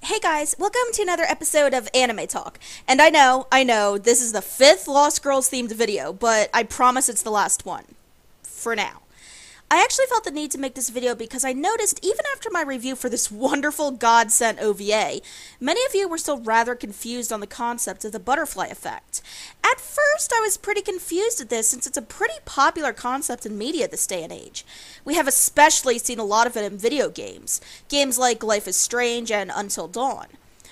Hey guys, welcome to another episode of Anime Talk. And I know, this is the 5th Lost Girls themed video, but I promise it's the last one. For now. I actually felt the need to make this video because I noticed even after my review for this wonderful God-sent OVA, many of you were still rather confused on the concept of the butterfly effect. At first, I was pretty confused at this since it's a pretty popular concept in media this day and age. We have especially seen a lot of it in video games, games like Life is Strange and Until Dawn.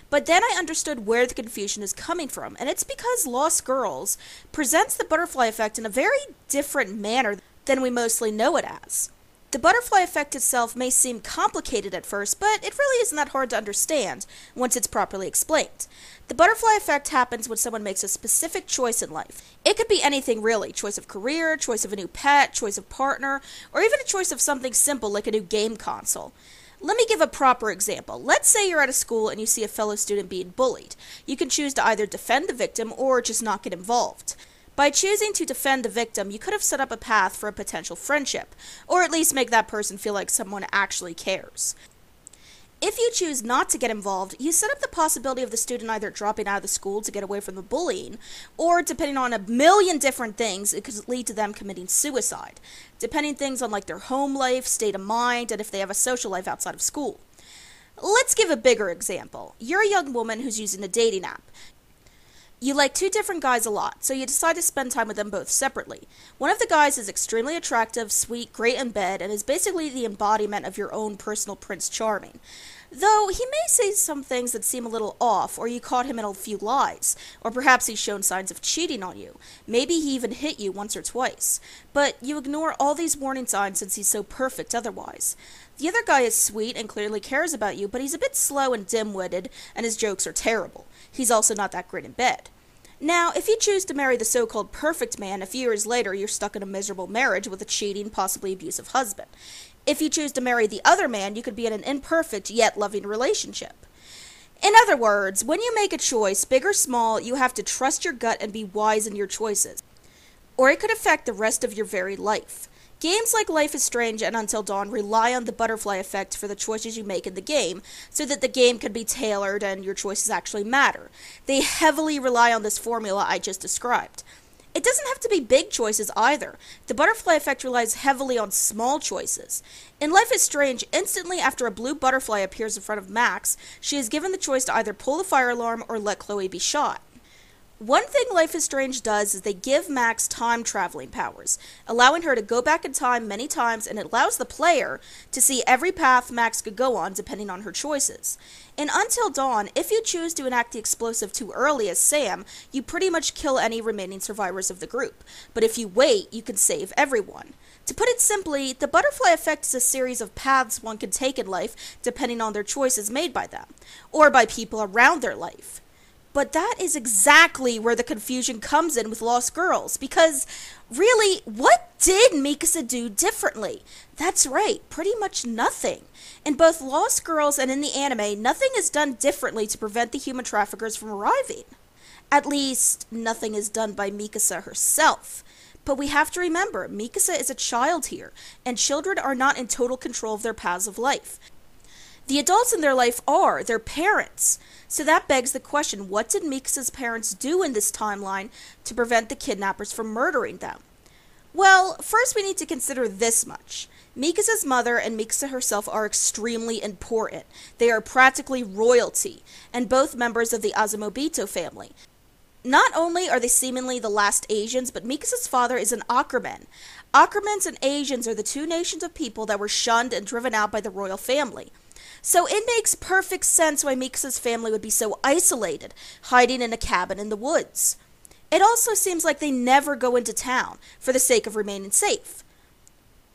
But then I understood where the confusion is coming from, and it's because Lost Girls presents the butterfly effect in a very different manner than we mostly know it as. The butterfly effect itself may seem complicated at first, but it really isn't that hard to understand once it's properly explained. The butterfly effect happens when someone makes a specific choice in life. It could be anything really, choice of career, choice of a new pet, choice of partner, or even a choice of something simple like a new game console. Let me give a proper example. Let's say you're at a school and you see a fellow student being bullied. You can choose to either defend the victim or just not get involved. By choosing to defend the victim, you could have set up a path for a potential friendship, or at least make that person feel like someone actually cares. If you choose not to get involved, you set up the possibility of the student either dropping out of the school to get away from the bullying, or depending on a million different things, it could lead to them committing suicide, depending things on like their home life, state of mind, and if they have a social life outside of school. Let's give a bigger example. You're a young woman who's using a dating app. You like two different guys a lot, so you decide to spend time with them both separately. One of the guys is extremely attractive, sweet, great in bed, and is basically the embodiment of your own personal Prince Charming. Though he may say some things that seem a little off, or you caught him in a few lies, or perhaps he's shown signs of cheating on you. Maybe he even hit you once or twice. But you ignore all these warning signs since he's so perfect otherwise. The other guy is sweet and clearly cares about you, but he's a bit slow and dim-witted, and his jokes are terrible. He's also not that great in bed. Now, if you choose to marry the so-called perfect man, a few years later you're stuck in a miserable marriage with a cheating, possibly abusive husband. If you choose to marry the other man, you could be in an imperfect yet loving relationship. In other words, when you make a choice, big or small, you have to trust your gut and be wise in your choices. Or it could affect the rest of your very life. Games like Life is Strange and Until Dawn rely on the butterfly effect for the choices you make in the game, so that the game can be tailored and your choices actually matter. They heavily rely on this formula I just described. It doesn't have to be big choices either. The butterfly effect relies heavily on small choices. In Life is Strange, instantly after a blue butterfly appears in front of Max, she is given the choice to either pull the fire alarm or let Chloe be shot. One thing Life is Strange does is they give Max time-traveling powers, allowing her to go back in time many times, and it allows the player to see every path Max could go on depending on her choices. In Until Dawn, if you choose to enact the explosive too early as Sam, you pretty much kill any remaining survivors of the group, but if you wait, you can save everyone. To put it simply, the butterfly effect is a series of paths one can take in life depending on their choices made by them, or by people around their life. But that is exactly where the confusion comes in with Lost Girls, because, really, what did Mikasa do differently? That's right, pretty much nothing. In both Lost Girls and in the anime, nothing is done differently to prevent the human traffickers from arriving. At least, nothing is done by Mikasa herself. But we have to remember, Mikasa is a child here, and children are not in total control of their paths of life. The adults in their life are their parents. So that begs the question, what did Mikasa's parents do in this timeline to prevent the kidnappers from murdering them? Well, first we need to consider this much. Mikasa's mother and Mikasa herself are extremely important. They are practically royalty, and both members of the Azumabito family. Not only are they seemingly the last Asians, but Mikasa's father is an Ackerman. Ackermans and Asians are the two nations of people that were shunned and driven out by the royal family. So it makes perfect sense why Mikasa's family would be so isolated, hiding in a cabin in the woods. It also seems like they never go into town, for the sake of remaining safe.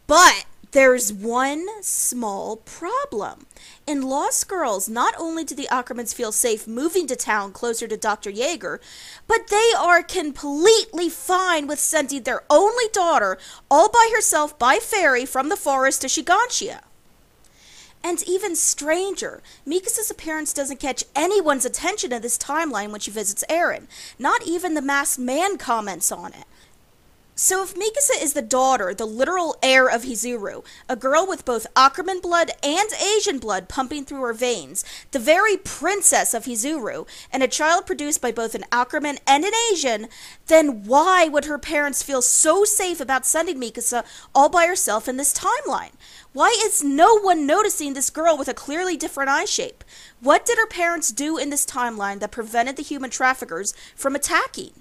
But there's one small problem. In Lost Girls, not only do the Ackermans feel safe moving to town closer to Dr. Jaeger, but they are completely fine with sending their only daughter all by herself by ferry from the forest to Shiganshia. And even stranger, Mikasa's appearance doesn't catch anyone's attention in this timeline when she visits Eren. Not even the masked man comments on it. So if Mikasa is the daughter, the literal heir of Hizuru, a girl with both Ackerman blood and Asian blood pumping through her veins, the very princess of Hizuru, and a child produced by both an Ackerman and an Asian, then why would her parents feel so safe about sending Mikasa all by herself in this timeline? Why is no one noticing this girl with a clearly different eye shape? What did her parents do in this timeline that prevented the human traffickers from attacking?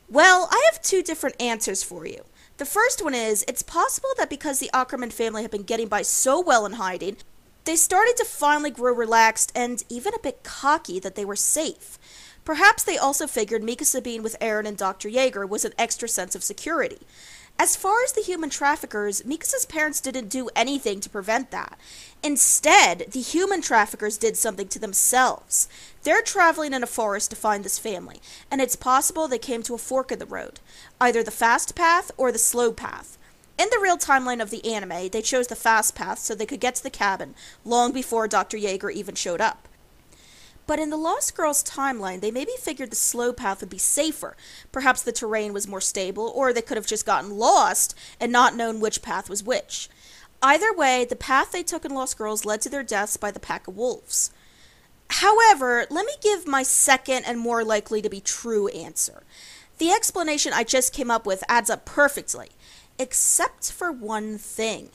Well, I have two different answers for you. The first one is, it's possible that because the Ackerman family have been getting by so well in hiding, they started to finally grow relaxed and even a bit cocky that they were safe. Perhaps they also figured Mikasa being with Eren and Dr. Jaeger was an extra sense of security. As far as the human traffickers, Mikasa's parents didn't do anything to prevent that. Instead, the human traffickers did something to themselves. They're traveling in a forest to find this family, and it's possible they came to a fork in the road, either the fast path or the slow path. In the real timeline of the anime, they chose the fast path so they could get to the cabin long before Dr. Jaeger even showed up. But in the Lost Girls timeline, they maybe figured the slow path would be safer. Perhaps the terrain was more stable, or they could have just gotten lost and not known which path was which. Either way, the path they took in Lost Girls led to their deaths by the pack of wolves. However, let me give my second and more likely to be true answer. The explanation I just came up with adds up perfectly, except for one thing.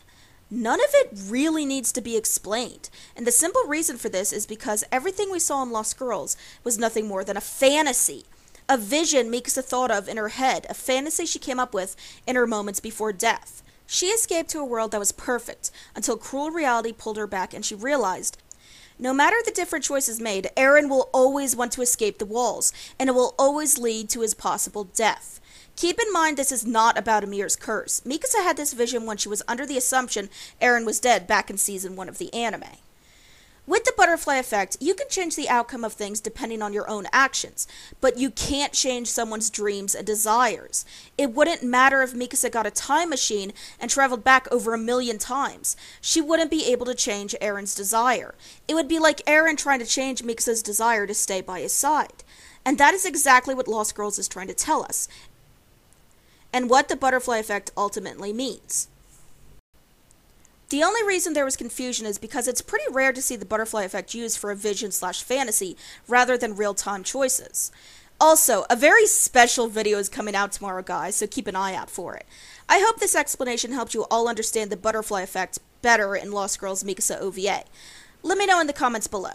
None of it really needs to be explained, and the simple reason for this is because everything we saw in Lost Girls was nothing more than a fantasy, a vision Mikasa thought of in her head, a fantasy she came up with in her moments before death. She escaped to a world that was perfect, until cruel reality pulled her back and she realized, no matter the different choices made, Eren will always want to escape the walls, and it will always lead to his possible death. Keep in mind this is not about Amir's curse. Mikasa had this vision when she was under the assumption Eren was dead back in season 1 of the anime. With the butterfly effect, you can change the outcome of things depending on your own actions, but you can't change someone's dreams and desires. It wouldn't matter if Mikasa got a time machine and traveled back over 1,000,000 times. She wouldn't be able to change Eren's desire. It would be like Eren trying to change Mikasa's desire to stay by his side. And that is exactly what Lost Girls is trying to tell us, and what the butterfly effect ultimately means. The only reason there was confusion is because it's pretty rare to see the butterfly effect used for a vision/fantasy rather than real-time choices. Also, a very special video is coming out tomorrow, guys, so keep an eye out for it. I hope this explanation helped you all understand the butterfly effect better in Lost Girls Mikasa OVA. Let me know in the comments below.